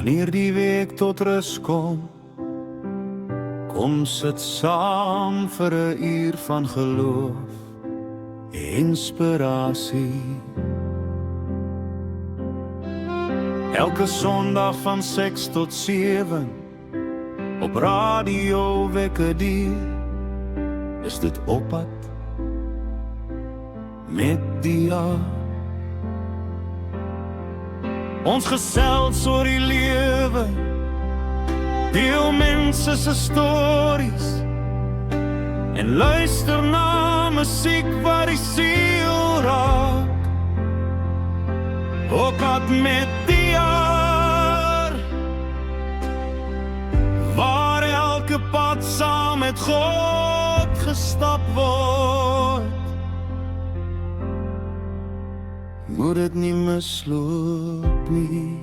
Wanneer die week tot rus kom, kom sit saam vir 'n uur van geloof, inspirasie. Elke Sondag van 6 tot 7 op radio Wekkedier is dit oppad met die jaar. Ons gesels oor die lewe, deel mense se stories en luister na musiek wat die siel raak. Oppad met die jaar, waar elke pad saam met God gestap word. Moet dit nie misloop nie.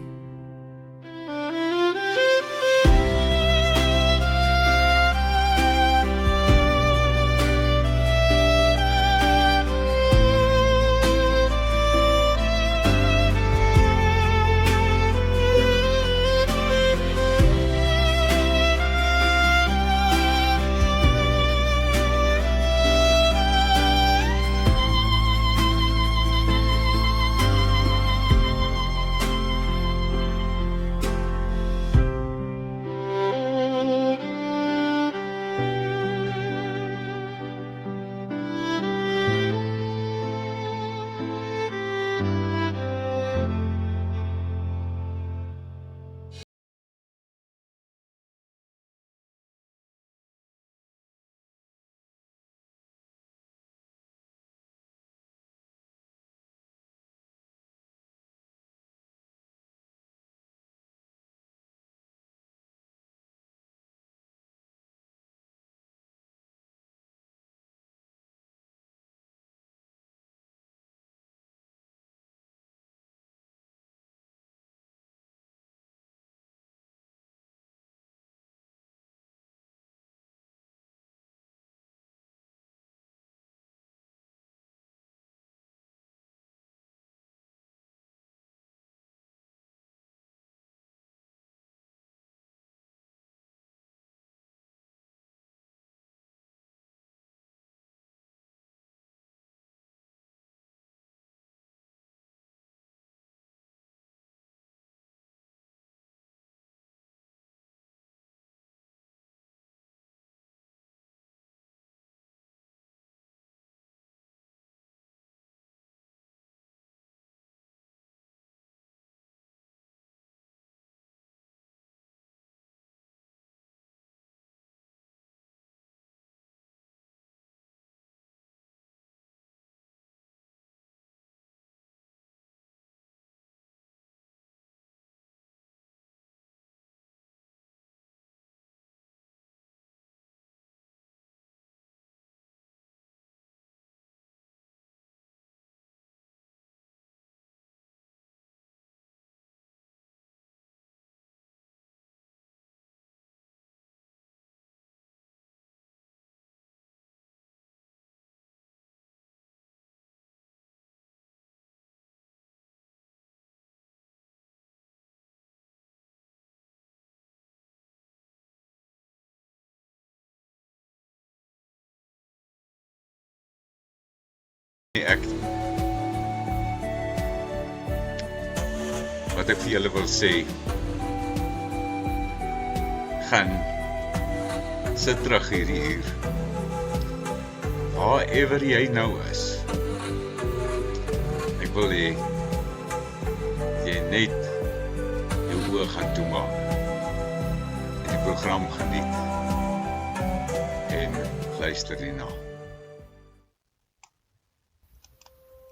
Wat ek vir julle wil sê, gaan sit terug hierdie uur, waarever jy nou is. Ek wil hê jy net jou oë gaan toemaak en die program geniet en luister hierna.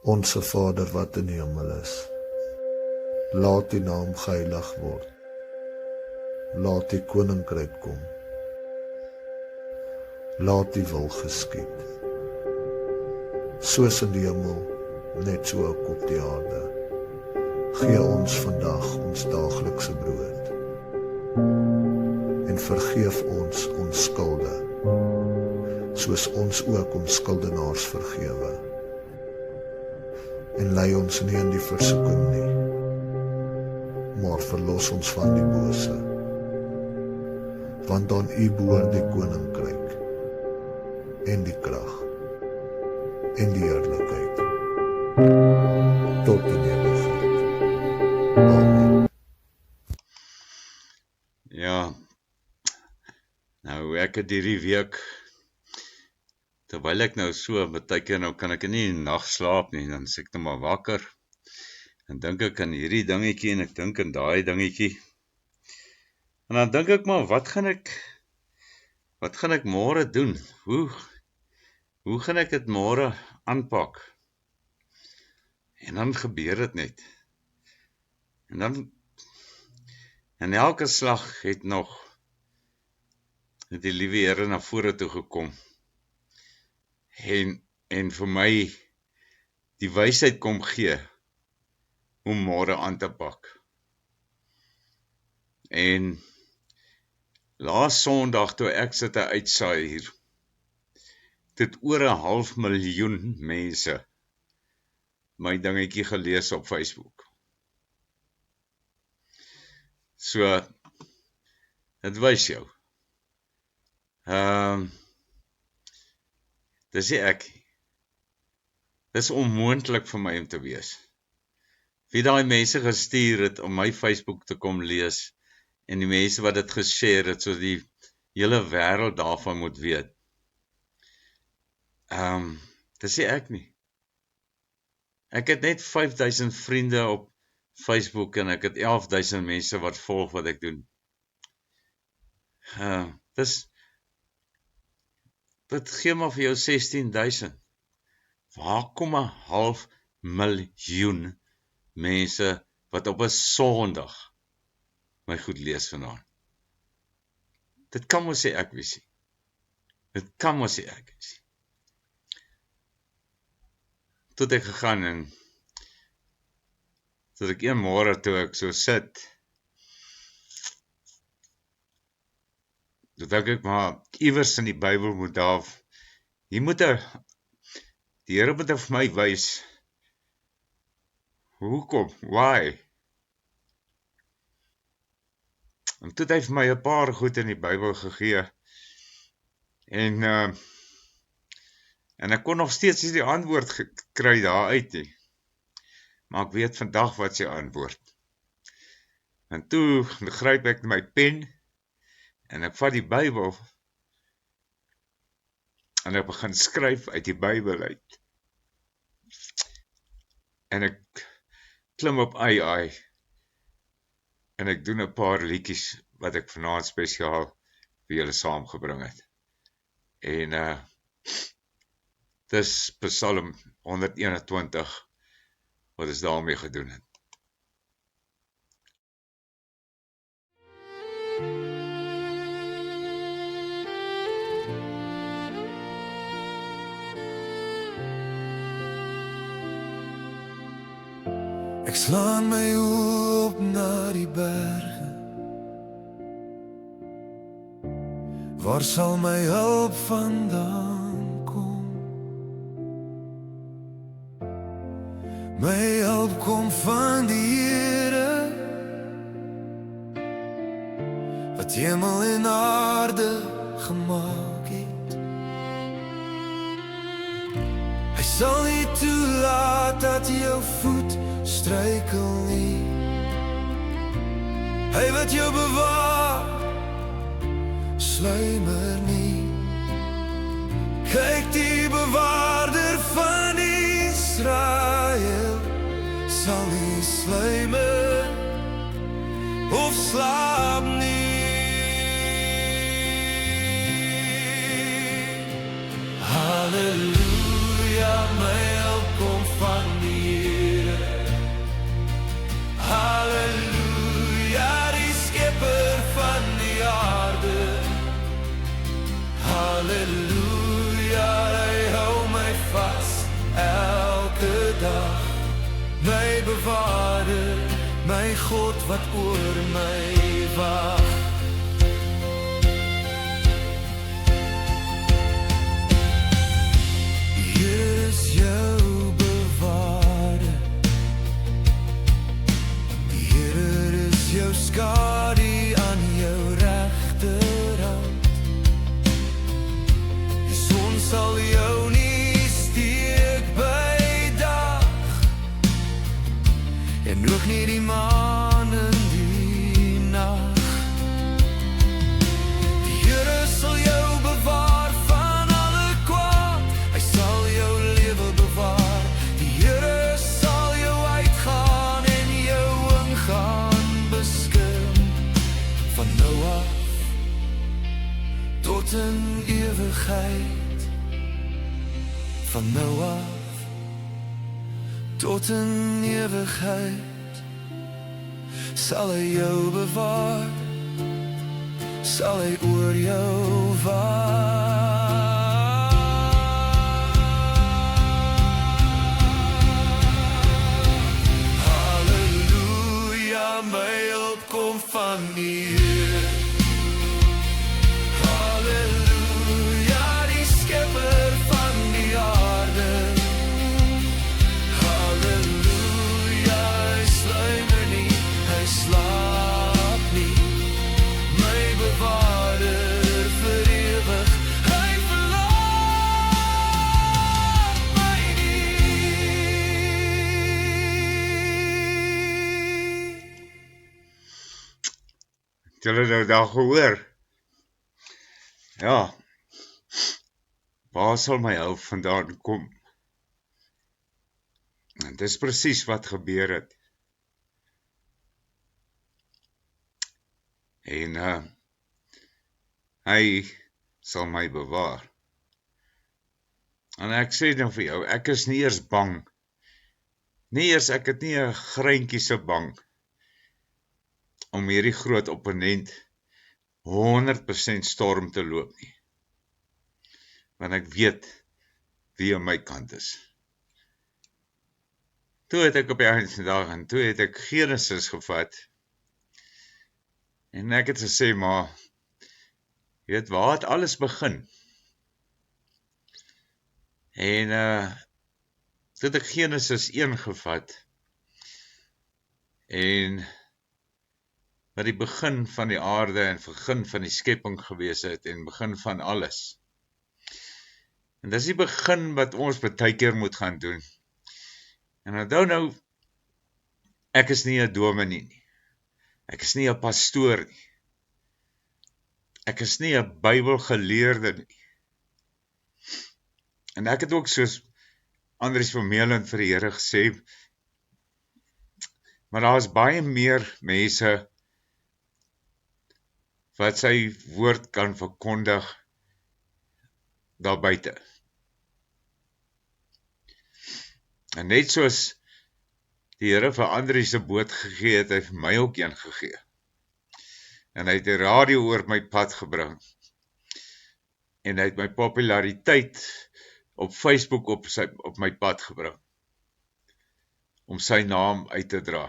Onse Vader wat in die hemel is, laat die naam geheilig word, laat die koninkryk kom, laat die wil geskied, soos in die hemel, net so ook op die aarde. Gee ons vandag ons daaglikse brood, en vergeef ons ons skulde, soos ons ook ons skuldenaars vergewe. En lei ons nie in die versoeking nie, maar verlos ons van die bose. Want aan U behoort die koninkryk, en die krag, en die heerlikheid, tot in ewigheid. Amen. Ja, nou ek het hierdie week, terwyl ek nou so, baie keer nou kan ek nie in die nag slaap nie, dan is ek nou maar wakker, en dink ek aan hierdie dingetjie, en ek dink aan daai dingetjie, en dan dink ek maar, wat gaan ek môre doen? Hoe gaan ek dit môre aanpak? En dan gebeur dit net. En dan, en elke slag het die liewe Here na vore toe gekom. En vir my die wysheid kom gee, om môre aan te pak. En laas Sondag, toe ek sit te uitsaai hier, het oor 500.000 mense my dingetjie gelees op Facebook. So, dit wys jou. Dis nie ek. Dis onmoontlik vir my om te wees. Wie daai mense gestuur het om my Facebook te kom lees, en die mense wat dit geshare het, so die hele wêreld daarvan moet weet. Dis nie ek nie. Ek het net 5.000 vriende op Facebook, en ek het 11.000 mense wat volg wat ek doen. Dit gee maar vir jou 16.000. Waar kom 500.000 mense wat op 'n Sondag my goed lees vanaand? Dit kan mos nie ek wees nie. Dit kan mos nie ek wees nie. Toe het ek gegaan en toe ek een môre toe ek so sit, toe dink ek maar iewers in die Bybel moet daar, die Here moet vir my wys, hoekom, why? En toe het hy vir my 'n paar goed in die Bybel gegee, en ek kon nog steeds nie die antwoord kry daar uit nie. Maar ek weet vandag wat sy antwoord. En toe gryp ek my pen, en ek vat die Bybel, en ek begin skryf uit die Bybel uit. En ek klim op AI, en ek doen 'n paar liedjies, wat ek vanaand spesiaal vir julle saamgebring het. En dis Psalm 121, wat ons daarmee gedoen het. Ek slaan my oop na die berge. Waar sal my hulp vandaan kom? My hulp kom van die Here, wat hemel en aarde gemaak het. Hy sal nie toelaat dat jou voet struikel nie. Hy wat jou bewaar, sluimer nie. Kyk, die bewaarder van Israel sal nie sluimer of slaap nie. Halleluja, my hulp kom van die Here. Halleluja, die skepper van die aarde. Halleluja, hy hou my vas elke dag. My bewaarder, my God wat oor my wag. Die Here is jou bewaarder. Die Here is tot in ewigheid sal hy jou bewaar, sal hy oor jou waak. Halleluja, my hulp kom van hier. Halleluja, die skepper van die aarde. Halleluja, hy sluimer nie, hy slaap nie. My bewaarder vir ewig, hy verlaat my nie. Het julle nou daar gehoor? Ja, waar sal my hulp vandaan kom? En dis presies wat gebeur het. En hy sal my bewaar. En ek sê nou vir jou, ek is nie eers bang. Ek het nie 'n greintjie se bang om hierdie groot opponent 100% storm te loop nie. Want ek weet wie aan my kant is. Toe het ek op die einde van die dag, en toe het ek Genesis gevat, en ek het gesê, maar, jy weet, waar het alles begin? En, toe het ek Genesis 1 gevat, en, wat die begin van die aarde, en begin van die skepping gewees het, en begin van alles. En dis die begin wat ons baie keer moet gaan doen. En onthou nou, ek is nie 'n dominee nie. Ek is nie 'n pastoor nie. Ek is nie 'n Bybelgeleerde nie. En ek het ook soos Andries Vermeulen vir die Here gesê, maar daar is baie meer mense wat sy woord kan verkondig daar buite. En net soos die Here vir Andries se boot gegee het, hy vir my ook een gegee. En hy het die radio oor my pad gebring. En hy het my populariteit op Facebook op my pad gebring. Om sy naam uit te dra.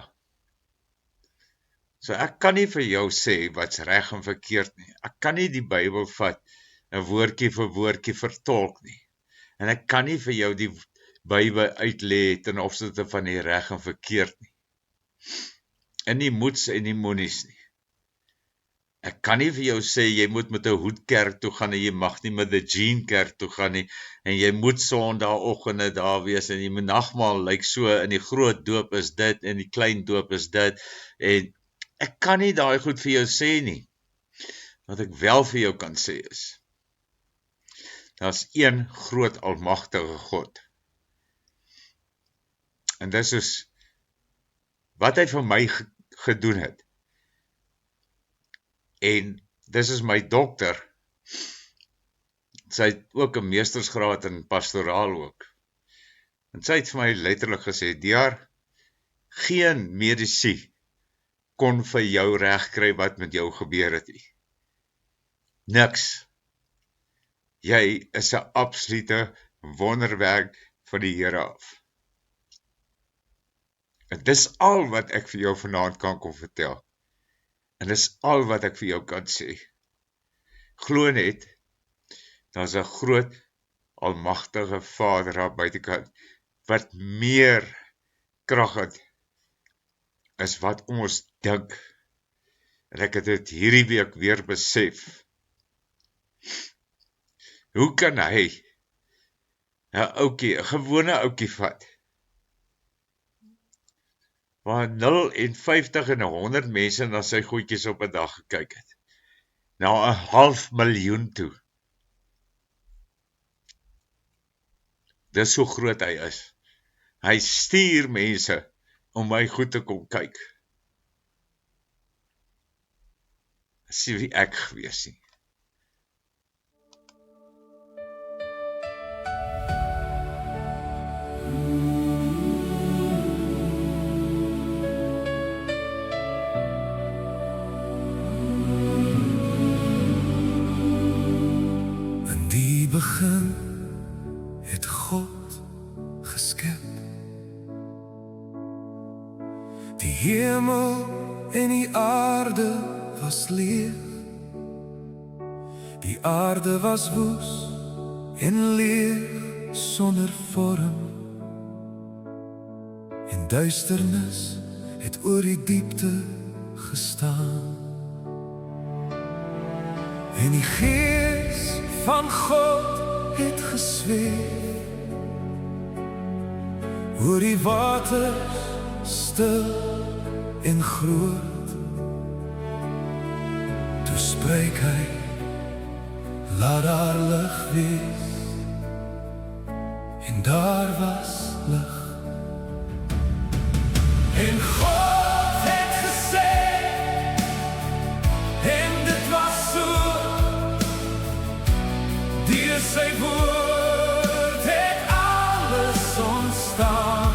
So ek kan nie vir jou sê wat's reg en verkeerd nie. Ek kan nie die Bybel vat en woordjie vir woordjie vertolk nie. En ek kan nie vir jou die Bybel uitlê ten opsigte van die reg en verkeerd nie. En die moets en die moenies nie. Ek kan nie vir jou sê, jy moet met 'n hoed kerk toe gaan, en jy mag nie met 'n jean kerk toe gaan nie, en jy moet Sondagoggende daar wees, en jy moet nagmaal lyk so, en die groot doop is dit, en die klein doop is dit, en ek kan nie daai goed vir jou sê nie. Wat ek wel vir jou kan sê is, daar's een groot almagtige God. En dis is wat hy vir my gedoen het. En dis is my dokter. Sy het ook 'n meestersgraad in pastoraal ook. En sy het vir my letterlik gesê, Diar, geen medisyne kon vir jou regkry wat met jou gebeur het nie. Niks. Jy is 'n absolute wonderwerk van die Here af. En dis al wat ek vir jou vanaand kan kom vertel. En dis al wat ek vir jou kan sê. Glo net, daar's 'n groot, almagtige Vader daar buitekant, wat meer krag het, as wat ons dink. En ek het dit hierdie week weer besef. Hoe kan hy 'n gewone ouetjie vat, waar 0 en 50 en 100 mense na sy goedjies op 'n dag gekyk het, na 500.000 toe. Dis hoe groot hy is. Hy stuur mense om my goed te kom kyk. Dis nie wie ek gewees nie. hemel en die aarde was leeg. Die aarde was woes en leeg sonder vorm. En duisternis het oor die diepte gestaan. En die gees van God het gesweef oor die waters stil en groot. Toe spreek hy, laat daar lig wees, en daar was lig. En God het gesê, en dit was so, deur sy woord het alles ontstaan.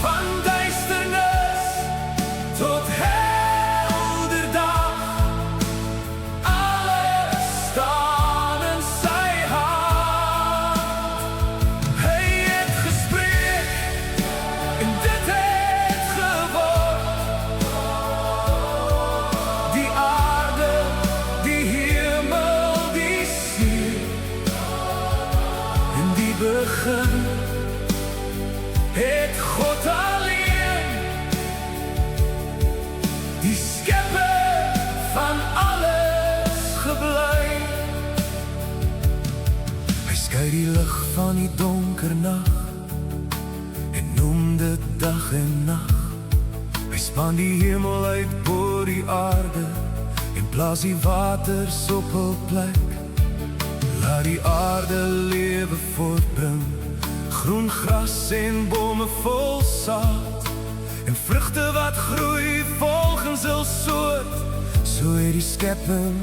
Van duisternis tot helder dag, alles staan in sy hand. Hy het gespreek en dit het geword. Die aarde, die hemel, die see en die begin het God alleen, die skepper van alles gebly. Hy skei die lig van die donker nag en noem dit dag en nag. Hy span die hemel uit bo die aarde en plaas die waters op hul plek. Laat die aarde lewe voortbring, groen gras en bome vol saad, en vrugte wat groei volgens hul soort. So het die skepping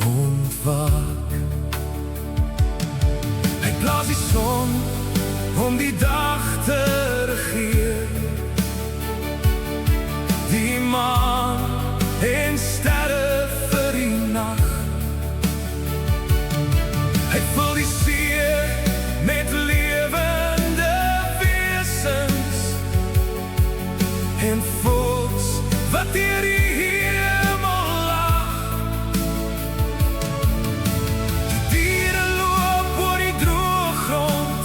ontwaak. Hy blaas die son om die dag te regeer, die maan en sterre vir die nag. Hy vul die see met lewende wesens en voels wat deur die hemel lag. Die diere loop oor die droë grond,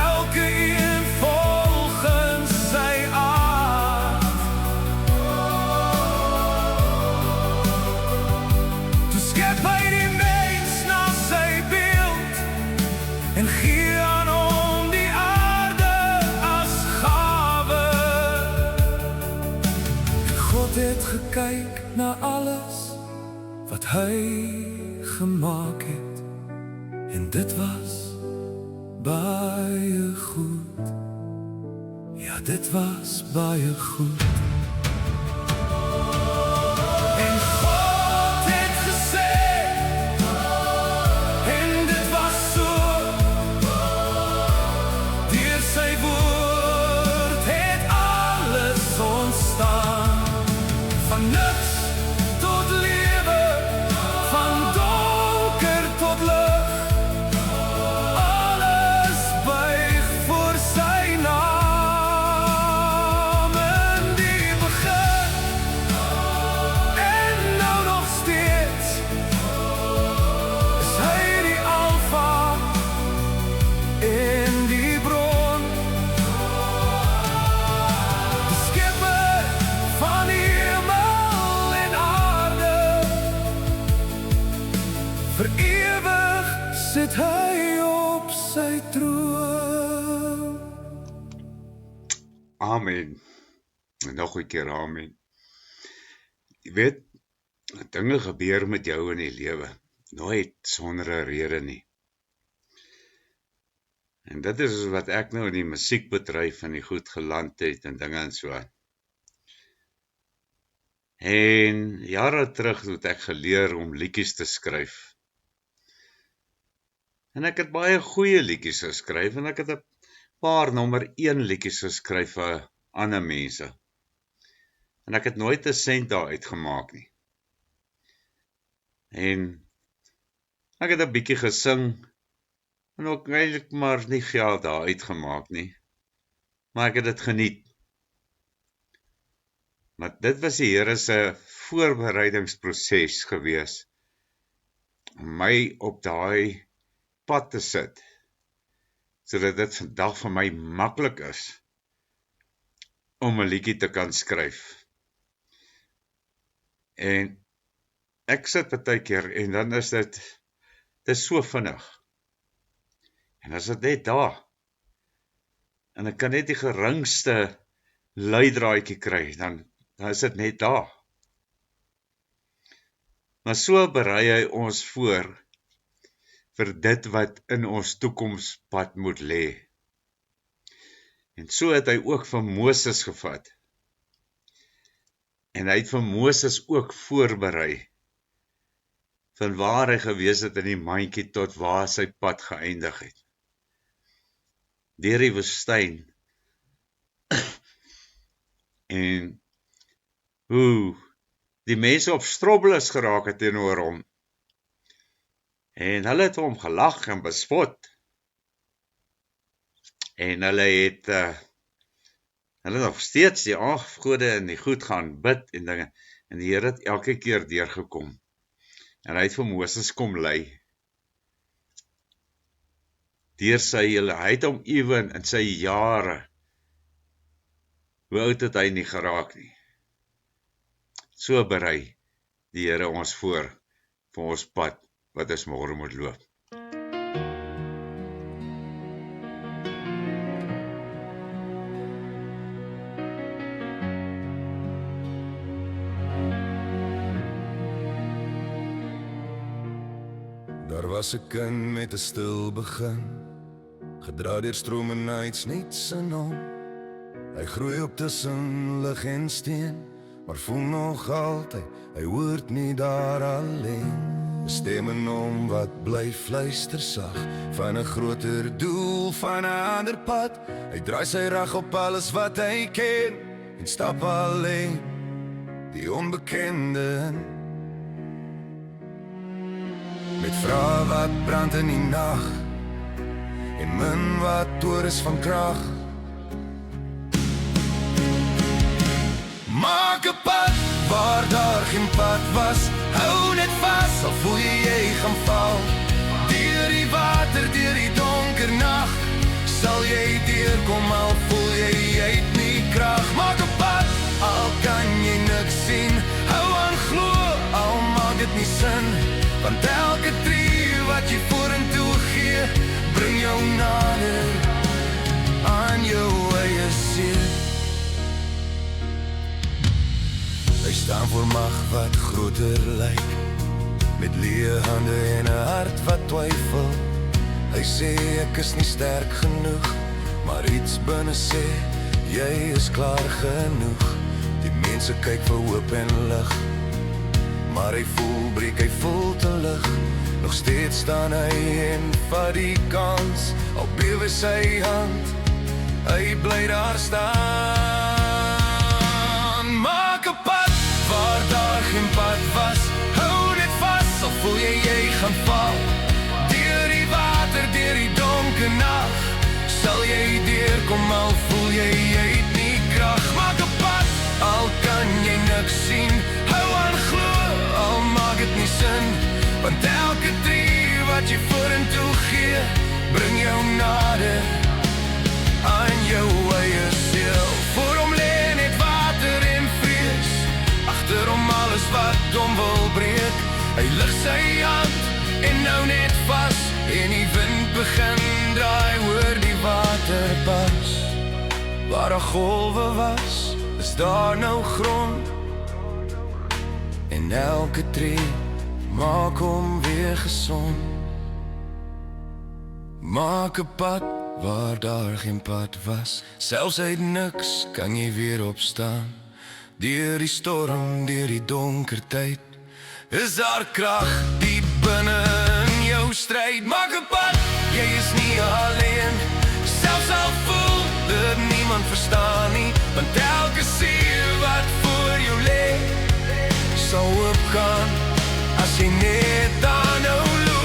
elke een volgens sy aard. Toe skep hy die mens na sy beeld en gee aan hom die aarde as gawe. En God het gekyk na alles wat hy gemaak het, en dit was baie goed. Ja, dit was baie goed. En God het gesê, en dit was so, deur sy woord het alles ontstaan. Van niks tot lewe, van donker tot lig, alles buig voor sy naam. In die begin en nou nog steeds is hy die alfa en die bron, die skepper van die hemel en aarde. Vir ewig sit hy op sy troon. Amen. En nog 'n keer amen. Jy weet, dinge gebeur met jou in die lewe, nooit sonder 'n rede nie. En dit is wat ek nou in die musiekbedryf in die goed geland het en dinge en so. En jare terug het ek geleer om liedjies te skryf. En ek het baie goeie liedjies geskryf en ek het 'n paar nommer 1 liedjies geskryf vir ander mense. En ek het nooit 'n sent daar uitgemaak nie. En ek het 'n bietjie gesing en ook eintlik maar nie geld daar uitgemaak nie. Maar ek het dit geniet. Maar dit was die Here se voorbereidingsproses gewees, om my op daai pad te sit, sodat dit vandag vir my maklik is, om 'n liedjie te kan skryf. En ek sit partykeer, en dan is dit is so vinnig. En as dit net daar, en ek kan net die geringste leidraadjie kry, dan is dit net daar. Maar so berei hy ons voor vir dit wat in ons toekomspad moet lê. En so het hy ook vir Moses gevat. En hy het vir Moses ook voorberei van waar hy gewees het in die mandjie tot waar sy pad geëindig het. Deur die woestyn. En hoe die mense op strobbel geraak het teenoor hom. En hulle het hom gelag en bespot. En hulle het nog steeds die afgode en die goed gaan bid en dinge. En die Here het elke keer deurgekom. En hy het vir Moses kom lei. Deur sy hele, hy het hom ewen in sy jare. Hoe oud het hy nie geraak nie. So berei die Here ons voor vir ons pad wat ons môre moet loop. Daar was 'n kind met 'n stil begin, gedra deur strome nights niets in hom. Hy groei op tussen lig en steen, maar voel nog altyd, hy hoort nie daar alleen. 'n Stem in hom wat bly fluister sag, van 'n groter doel, van 'n ander pad. Hy draai sy rug op alles wat hy ken, en stap alleen die onbekende in. Met vrae wat brand in die nag, en min wat oor is van krag. Maak 'n pad waar daar geen pad was, hou net vas, al voel jy gaan val. Deur die water, deur die donker nag, sal jy deurkom, al voel jy het nie krag. Maak 'n pad, al kan jy niks sien, hou aan glo, al maak dit nie sin, want elke tree wat jy vorentoe gee, bring jou nader aan jou eie siel. Hy staan voor mag wat groter lyk, met leë hande en 'n hart wat twyfel. Hy sê ek is nie sterk genoeg, maar iets binne sê jy is klaar genoeg. Die mense kyk vir hoop en lig, maar hy voel breek, hy voel te lig. Nog steeds staan hy en vat die kans, al bewe sy hand, hy bly daar staan. Maak 'n pad waar daar geen pad was, hou net vas, al voel jy gaan val. Deur die water, deur die donker nag, sal jy deurkom, al voel jy het nie krag. Maak 'n pad, al kan jy niks sien, hou aan glo, al maak dit nie sin, want elke tree wat jy vorentoe gee, bring jou nader aan jou eie siel. Voor hom lê net water en vrees, agter hom alles wat hom wil breek. Hy lig sy hand en nou net vas, en die wind begin draai oor die waterpas. Waar daar golwe was, is daar nou grond, en elke tree maak hom weer gesond. Maak 'n pad waar daar geen pad was, selfs uit niks kan jy weer opstaan. Deur die storm, deur die donker tyd, is daar krag diep binne in jou stryd. Maak 'n pad, jy is nie alleen, selfs al voel dit niemand verstaan nie, want elke see wat voor jou lê, sal opgaan as jy net daar nou loop.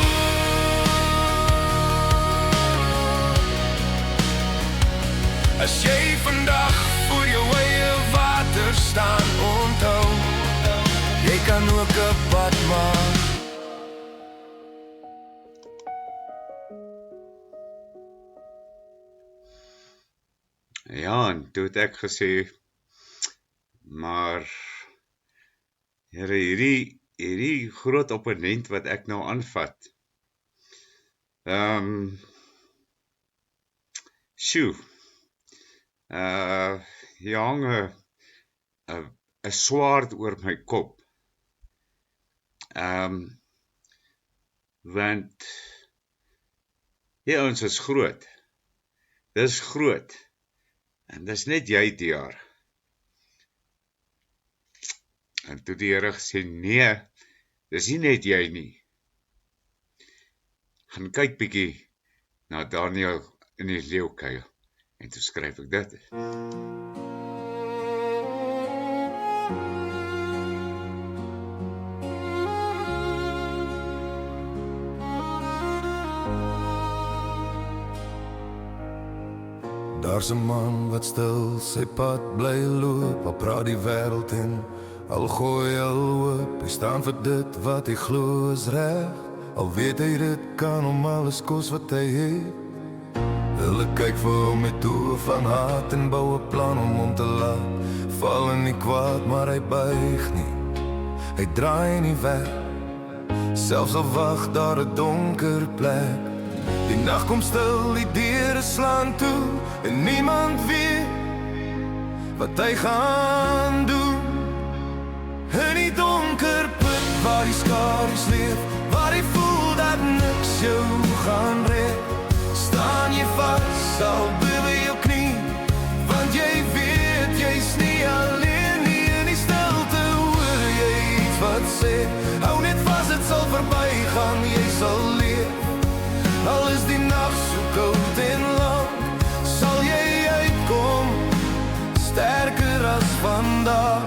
As jy vandag voor jou eie water staan, kan ook 'n pad maak. Ja, en toe het ek gesê, maar Here, hierdie groot opponent wat ek nou aanvat. Sjoe. Hier hang 'n swaard oor my kop. Want die ouens is groot. Dis groot. En dis net jy die jaar. En toe die Here gesê, nee, dis nie net jy nie. Gaan kyk bietjie na Daniël in die leeukuil. En toe skryf ek dit. Daar's 'n man wat stil sy pad bly loop, al praat die wêreld en al gooi al hoop. Hy staan vir dit wat hy glo is reg, al weet hy dit kan hom alles kos wat hy het. Hulle kyk vir hom met oë van haat en bou 'n plan om hom te laat val in die kwaad, maar hy buig nie, hy draai nie weg, selfs al wag daar 'n donker plek. Die nag kom stil, die deure slaan toe en niemand weet wat hy gaan doen. In die donker put waar die skadu's leef, waar jy voel dat niks jou gaan red, staan jy vas, al bewe jou knie, want jy weet jy's nie alleen nie. In die stilte hoor jy iets wat sê, hou net vas, dit sal verby gaan, jy sal leef. Al is die nag so koud en lang, sal jy uitkom, sterker as vandag.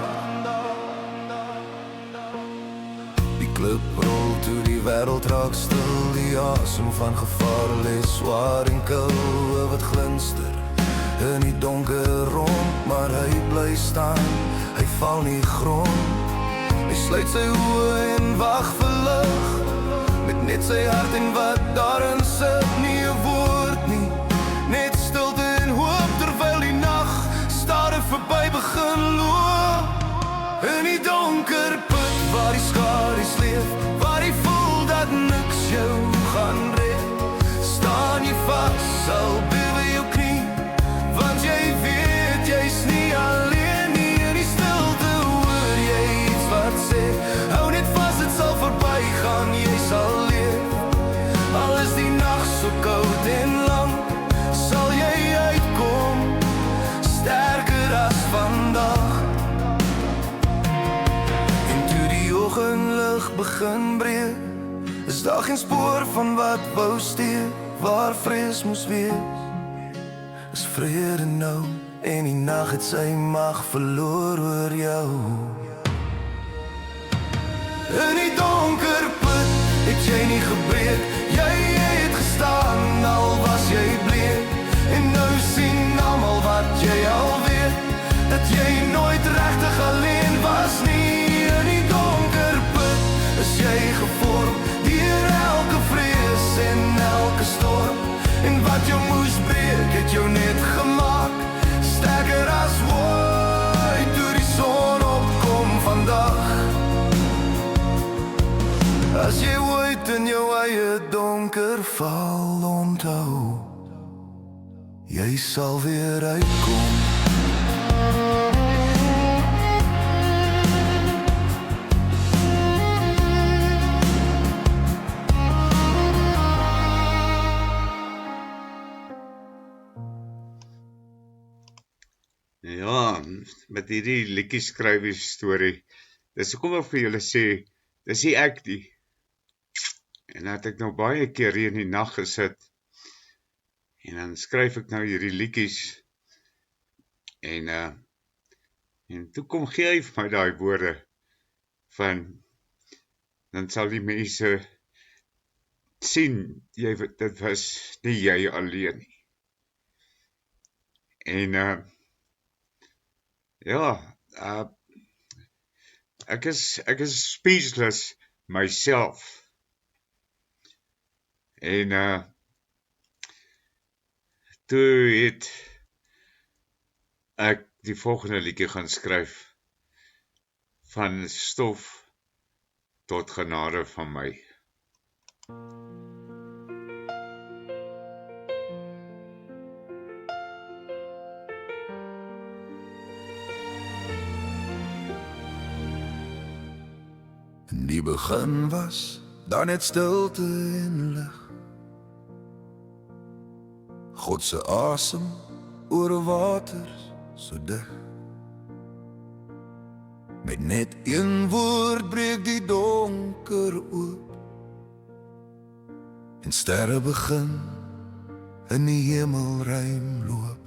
Die klip rol toe, die wêreld raak stil, die asem van gevaar lê swaar en koue wat glinster in die donker rond, maar hy bly staan, hy val nie grond. Hy sluit sy oë en wag vir lig, met net sy hart en wat daarin sit, nie 'n woord nie, net stilte en hoop, terwyl die nag stadig verby begin loop. In die donker put waar die skadu's leef, waar jy voel dat niks jou gaan red, staan jy vas, al bewe jou knie, want jy weet jy's nie alleen nie. In die stilte hoor jy iets wat sê, hou net vas, dit sal verby gaan, jy sal leef. Al is die nag so koud en lang, sal jy uitkom, sterker as vandag. En toe die oggendlig begin breek, is daar geen spoor van wat wou steur, waar vrees moes wees, is vrede nou, en die nag het sy mag verloor oor jou. In die donker put het jy nie gebreek, jy het gestaan, al was jy bleek, en nou sien almal wat jy al weet, dat jy nooit regtig alleen was nie. In die donker put is jy gevorm, deur elke vrees en elke storm, en wat jou moes breek, het jou net gemaak, sterker as ooit, toe die son opkom vandag. As jy ooit in jou eie donker val, onthou, jy sal weer uitkom. Ja, met hierdie liedjie storie, dis hoekom ek vir julle sê, dis nie ek nie. En dan het ek nou baie keer hier in die nag gesit, en dan skryf ek nou hierdie liedjies, en toe kom gee hy vir my daai woorde, van, dan sal die mense sien, dit was nie jy alleen nie. En ja, Ek is speechless myself. En toe het ek die volgende liedjie gaan skryf, van stof tot genade van my. In die begin was daar net stilte en lig. God se asem oor waters so dig. Met net een woord breek die donker oop. En sterre begin in die hemelruim loop.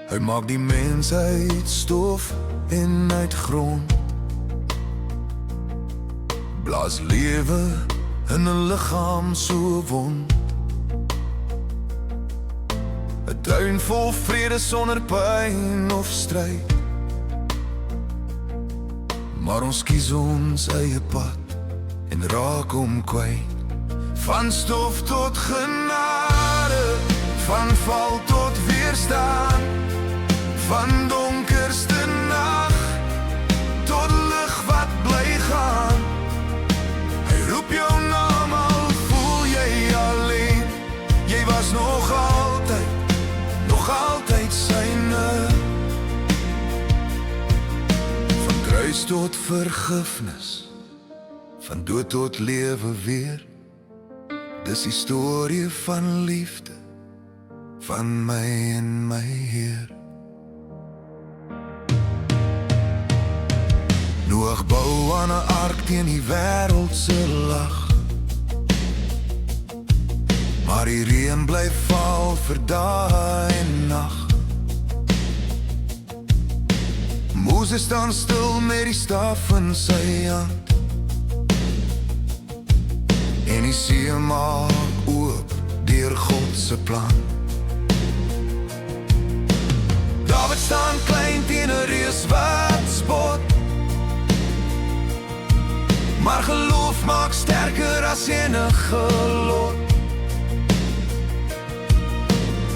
Hy maak die mens uit stof en uit grond. Blaas lewe in 'n liggaam so wond. 'n tuin vol vrede sonder pyn of stryd. Maar ons kies ons eie pad en raak hom kwyt. Van stof tot genade, van val tot weerstaan. Van donkerste nag tot lig wat bly gaan. Hy roep jou naam al voel jy alleen. Jy was nog altyd syne. Van kruis tot vergifnis, van dood tot lewe weer. Dis die storie van liefde, van my en my Heer. Noag bou aan 'n ark teen die wêreld se lag. Maar die reën bly val vir dae en nag. Moses staan stil met die staf in sy hand. En die see maak oop deur God se plan. Dawid staan klein teen 'n reus wat spot. Maar geloof maak sterker as enige lot.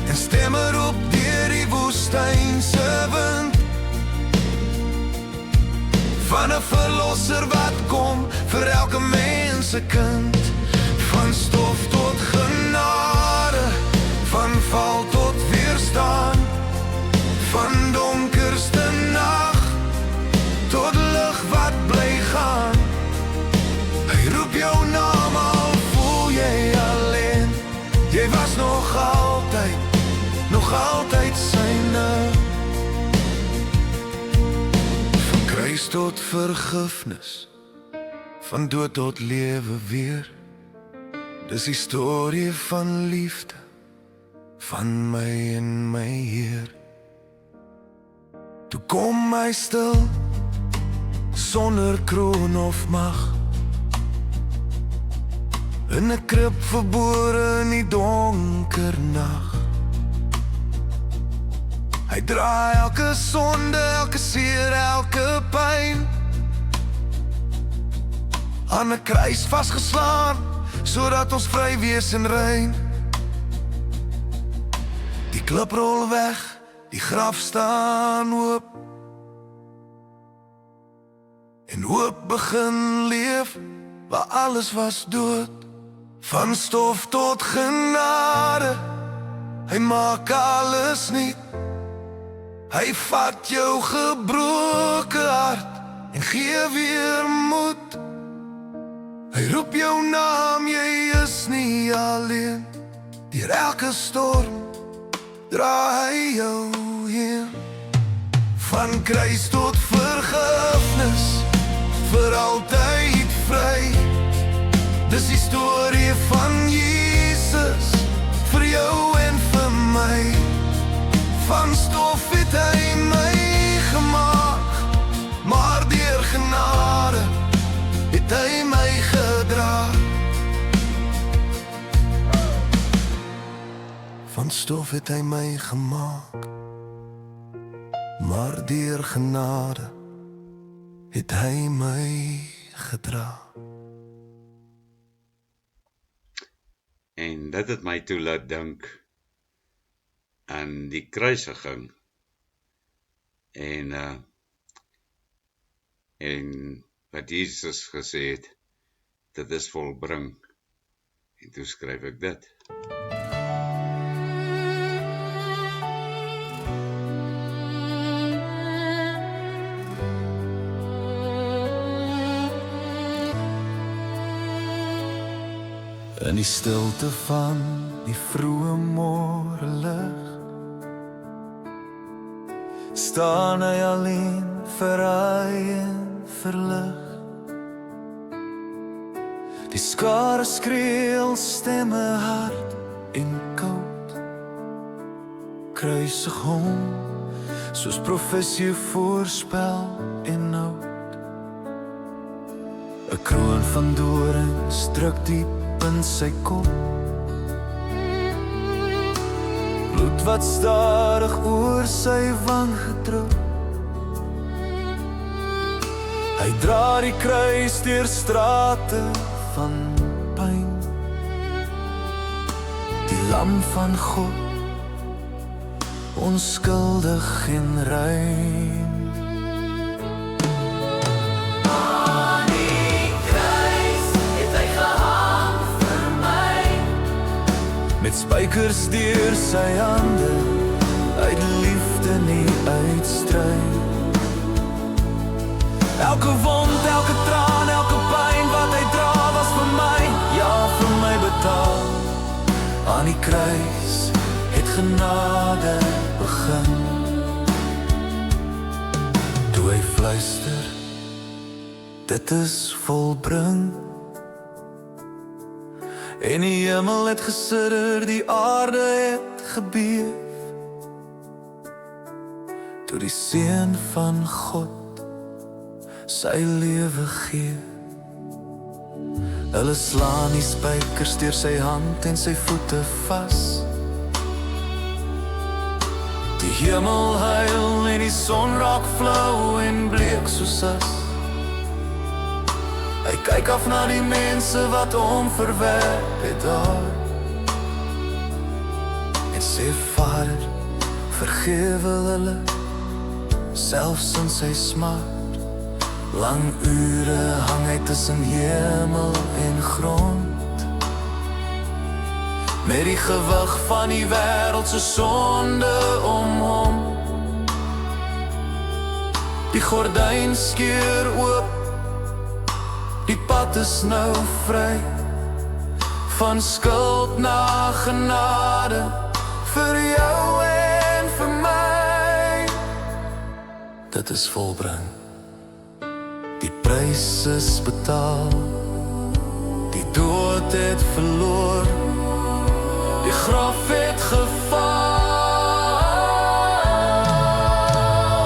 En stemmer op deur die woestyn se wind. Van 'n verlosser wat kom vir elke mens se kind. Van stof tot genade, van val tot weerstaan. Van donkerste nag tot lig wat bly gaan. Hy roep jou naam al voel jy alleen. Jy was nog altyd syne. Van kruis tot vergifnis, van dood tot lewe weer. Dis die storie van liefde, van my en my Heer. Toe kom hy stil, sonder kroon of mag. In 'n krib verbore in die donker nag. Hy dra elke sonde, elke seer, elke pyn. Aan 'n kruis vasgeslaan, sodat ons vry wees en rein. Die klip rol weg, die graf staan oop. En hoop begin leef, waar alles was dood. Van stof tot genade, hy maak alles nuut. Hy vat jou gebroke hart en gee weer moed. Hy roep jou naam, jy is nie alleen. Deur elke storm dra hy jou heen. Van kruis tot vergifnis, vir altyd vry. Dis die storie van Jesus, vir jou en vir my. Van stof het hy my gemaak, maar deur genade het hy my gedra. Van stof het hy my gemaak, maar deur genade het hy my gedra. En dit het my toe laat dink aan die kruisiging en wat Jesus gesê het, dit is volbring. En toe skryf ek dit. In die stilte van die vroeë môrelig staan hy alleen, verraai en verlig. Die skare skreel, stemme hard en koud, kruisig hom, soos profesie voorspel en oud. 'n kroon van dorings druk diep in sy kop, bloed wat stadig oor sy wang gedrup. Hy dra die kruis deur strate van pyn, die lam van God, onskuldig en rein. Met spykers deur sy hande, uit liefde nie uit stryd. Elke wond, elke traan, elke pyn wat hy dra was vir my, ja vir my betaal. Aan die kruis het genade begin. Toe hy fluister, dit is volbring. En die hemel het gesidder, die aarde het gebeef, toe die Seun van God sy lewe gee. Hulle slaan die spykers deur sy hand en sy voete vas. Die hemel huil en die son raak flou en bleek soos as. Hy kyk af na die mense wat hom verwerp het daar, en sê Vader, vergewe hulle, selfs in sy smart. Lang ure hang hy tussen hemel en grond, met die gewig van die wêreld se sonde om hom. Die gordyn skeur oop, die pad is nou vry, van skuld na genade, vir jou en vir my. Dit is volbring, die prys is betaal, die dood het verloor, die graf het geval.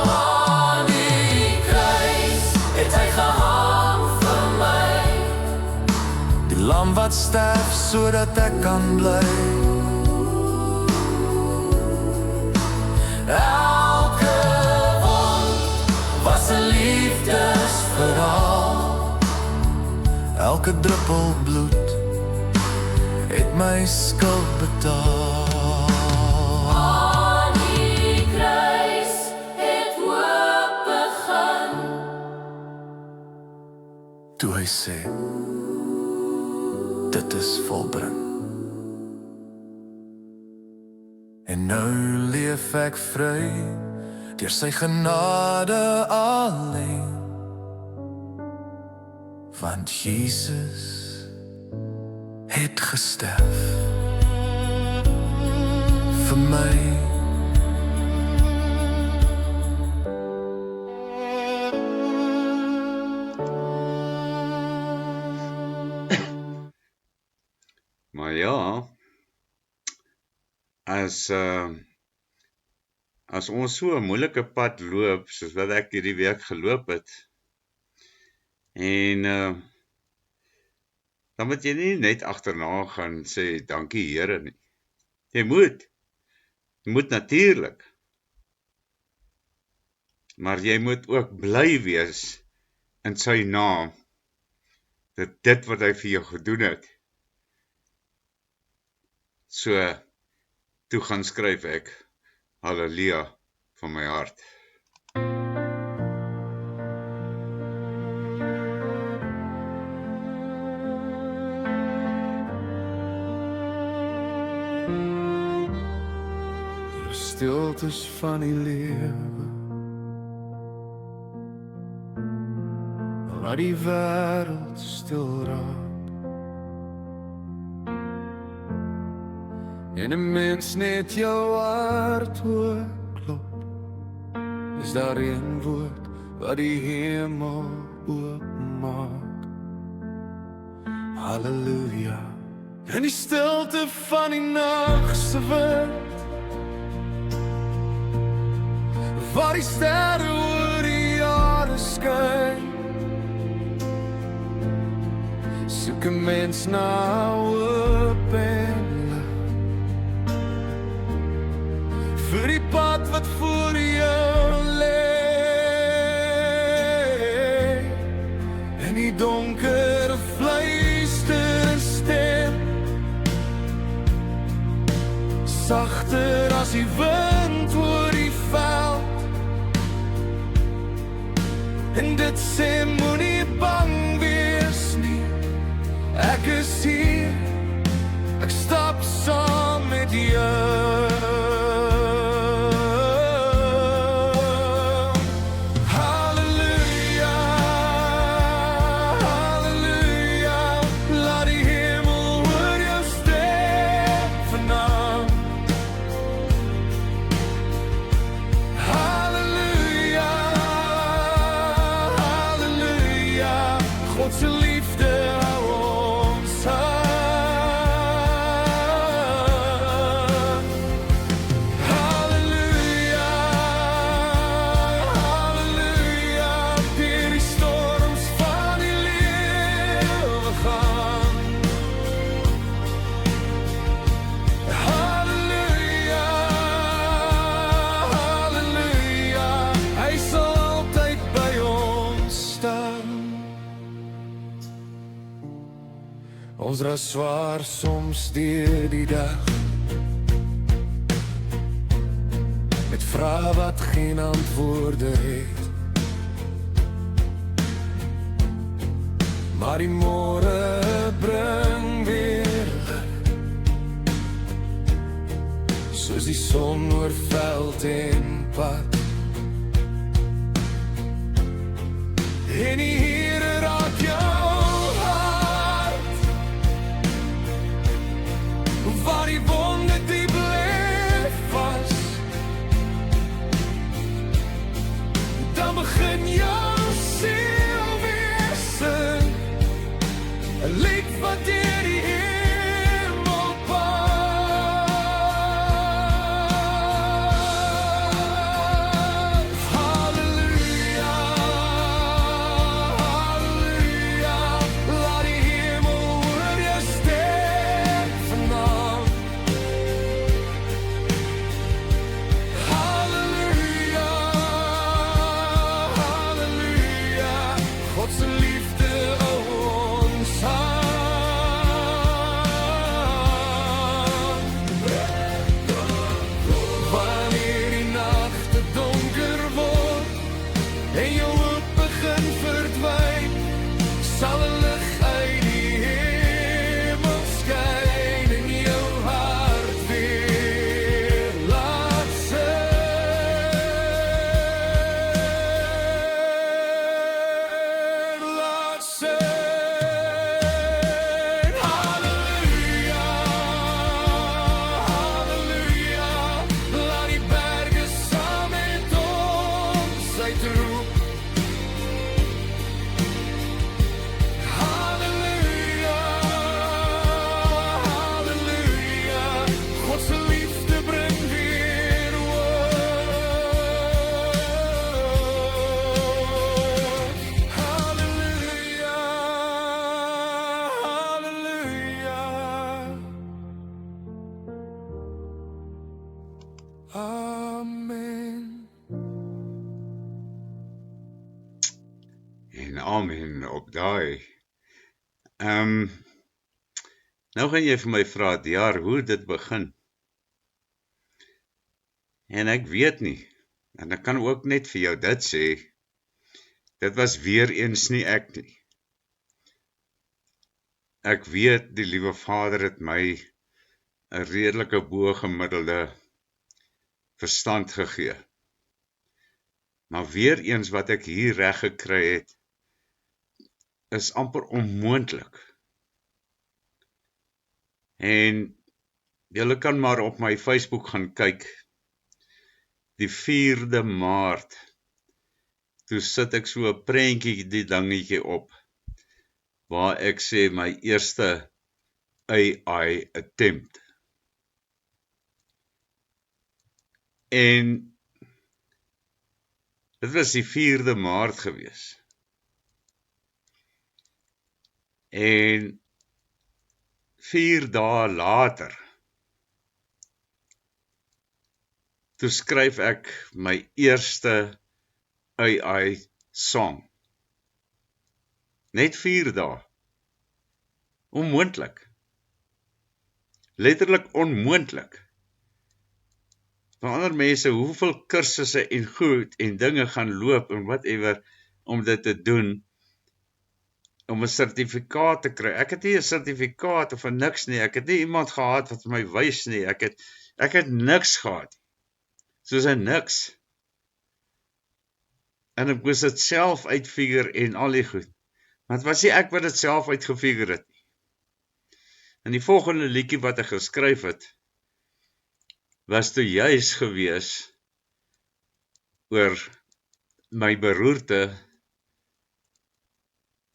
Aan die kruis het hy gehang vir my, die lam wat sterf sodat ek kan bly. Elke wond was 'n liefdesverhaal, elke druppel bloed het my skuld betaal. Aan die kruis het hoop begin, toe hy sê, dit is volbring. En nou leef ek vry, deur sy genade alleen, want Jesus het gesterf vir my. Maar ja, as ons so 'n moeilike pad loop, soos wat ek hierdie week geloop het, en dan moet jy nie net agterna gaan sê, dankie Here nie. Jy moet natuurlik, maar jy moet ook bly wees in sy naam, dat dit wat hy vir jou gedoen het, so, toe gaan skryf ek, Halleluja, van my hart. Stiltes van die lewe, laat die wêreld stil raak, en 'n mens net jou hart hoor klop, is daar een woord wat die hemel oopmaak. Halleluja. In die stilte van die nag se wind, waar die sterre oor die jare skyn, soek 'n mens na hoop en lig, vir die pad wat voor jou lê, en die donker fluister 'n stem, sagter as die wind oor die veld, en dit sê moenie bang wees nie, ek is hier, ek stap saam met jou. Halleluja, halleluja, laat die hemel oor jou sterk vanaand. Halleluja, halleluja, God se liefde hou ons aan. Halleluja, halleluja, deur die storms van die lewe gaan. Halleluja, halleluja, hy sal altyd by ons staan. Ons dra swaar soms deur die dag, met vrae wat geen antwoorde het, maar die môre bring weer lig, soos die son oor veld en pad, en die Here raak jou hart, waar die wonde diep lê vas, dan begin jou siel weer sing, 'n lied wat deur die hemel pas. Halleluja, halleluja, laat die hemel oor jou sterk vanaand. Halleluja, halleluja, God se liefde hou ons aan. Wanneer die nagte donker word en jou hoop begin verdwyn, sal 'n lig uit die hemel skyn en jou hart weer laat sing. Halleluja, halleluja, laat die berge saam met ons uitroep. Halleluja, halleluja, God se liefde bring weer hoop. Halleluja, halleluja, amen. En amen op daai. Nou gaan jy vir my vra, Diar, hoe dit begin. En ek weet nie, en ek kan ook net vir jou dit sê, dit was weer eens nie ek nie. Ek weet die liewe Vader het my 'n redelike bo-gemiddelde verstand gegee. Maar weer eens wat ek hier reg gekry het, is amper onmoontlik. En julle kan maar op my Facebook gaan kyk, die 4de Maart, toe sit ek so 'n prentjie die dingetjie op, waar ek sê my eerste AI attempt. En dit was die 4de Maart gewees. En 4 dae later, toe skryf ek my eerste AI song. Net 4 dae. Onmoontlik. Letterlik onmoontlik. Vir ander mense, hoeveel kursusse en goed en dinge gaan loop en whatever, om dit te doen, om 'n sertifikaat te kry. Ek het nie 'n sertifikaat of 'n niks nie, ek het nie iemand gehad wat vir my wys nie, ek het niks gehad, soos 'n niks. En ek moes dit self uitfigure en al die goed. Maar het was nie ek wat dit self uitgefigure het nie. En die volgende liedjie wat ek geskryf het, was toe juis gewees oor my beroerte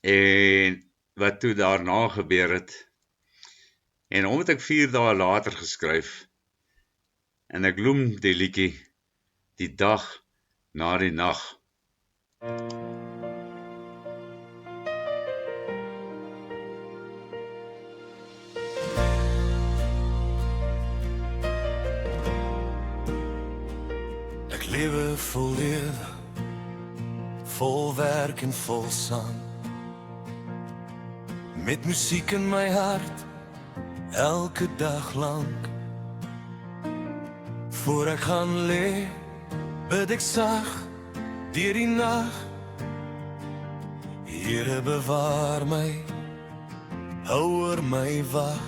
en wat toe daarna gebeur het. En omdat ek 4 dae later geskryf, en ek noem die liedjie Die dag na die nag. Ek lewe vol lewe, vol werk en vol sang, met musiek in my hart, elke dag lank. Voor ek gaan lê, bid ek sag, deur die nag. Here bewaar my, hou oor my wag.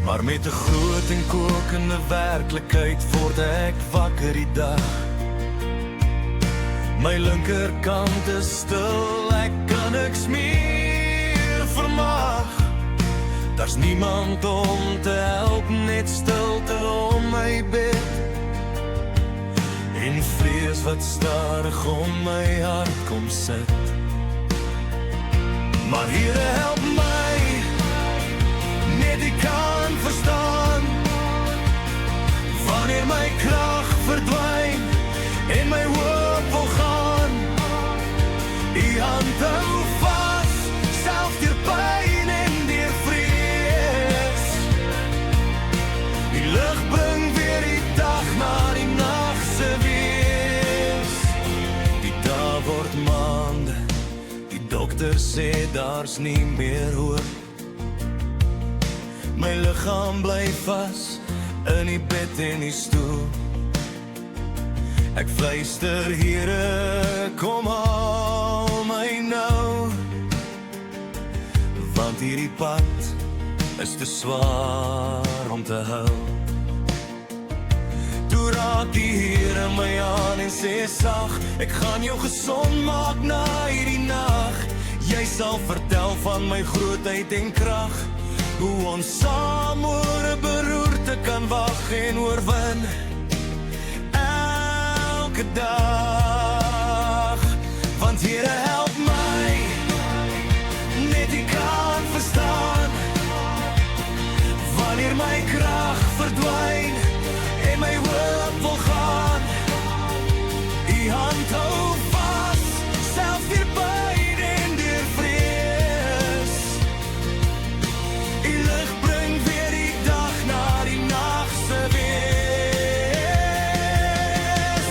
Maar met 'n groot en kokende werklikheid word ek wakker die dag. My linkerkant is stil, ek kan niks meer vermag. Daar's niemand om te help, net stilte om my bed. En vrees wat stadig om my hart kom sit. Maar Here help my, net ek kan verstaan, wanneer my krag verdwyn en my hoop wil gaan. U hand hou vas, selfs deur pyn en deur vrees. Die lig bring weer die dag na die nag se wees. Die dae word maande, die dokter sê daar's nie meer hoop. My liggaam bly vas in die bed en die stoel. Ek fluister, Here, kom haal my nou, want hierdie pad is te swaar om te hou. Toe raak die Here my aan en sê sag, ek gaan jou gesond maak na hierdie nag. Jy sal vertel van my grootheid en krag, hoe ons saam oor 'n beroerte kan wag en oorwin elke dag. Want Here help my, net ek kan verstaan, wanneer my krag verdwyn en my hoop wil gaan. U hand hou vas, selfs deur pyn en deur vrees. U lig bring weer die dag na die nag se wees.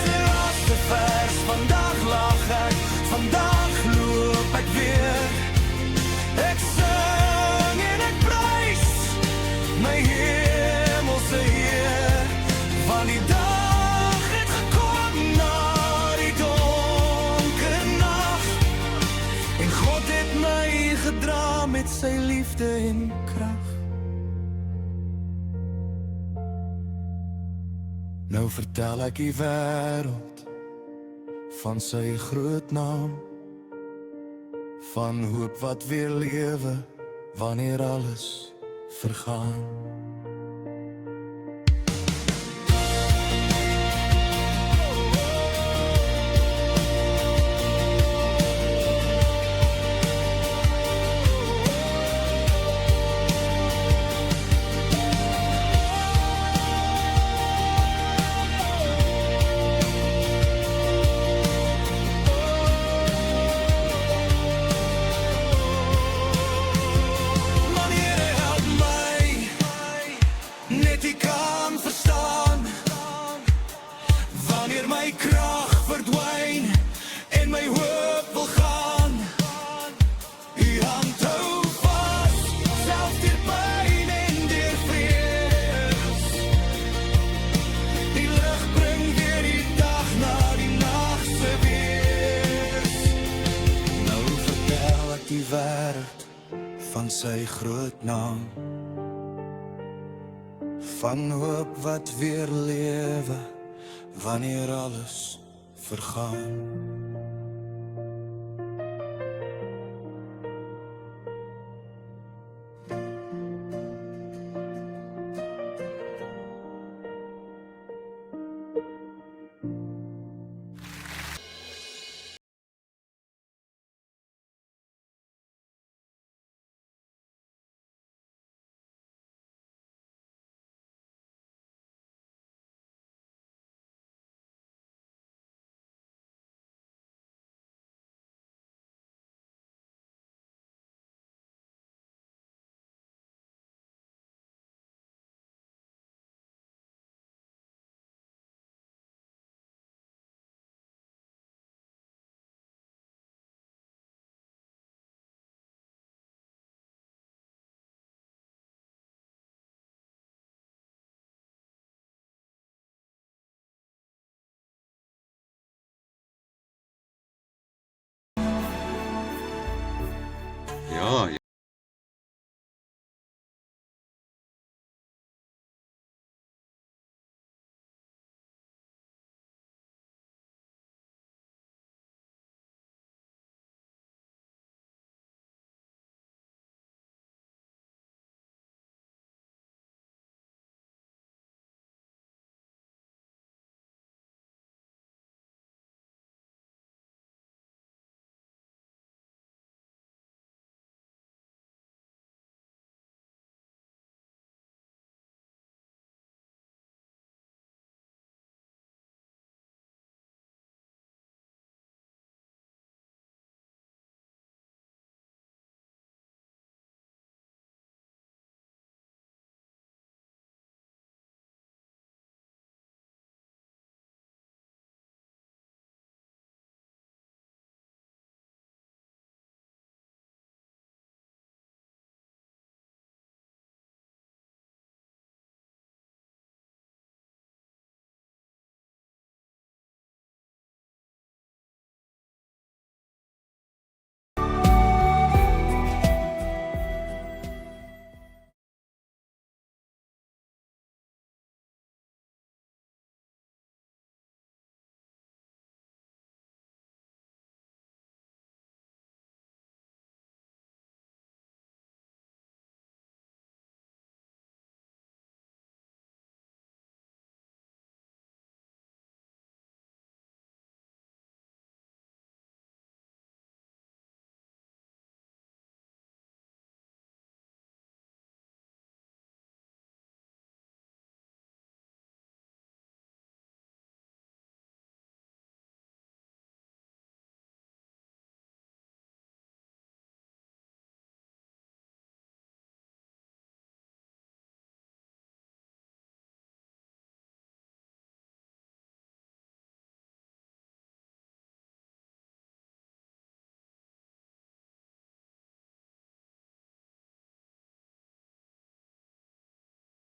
Die laaste vers Nou vertel ek die wêreld van sy groot naam, van hoop wat weer lewe wanneer alles vergaan. My krag verdwyn en my hoop wil gaan. U hand hou vas, selfs deur pyn en deur vrees. Die lig bring weer die dag na die nag se wees. Nou vertel ek die wêreld van sy groot naam, van hoop wat weer lewe wanneer alles vergaan.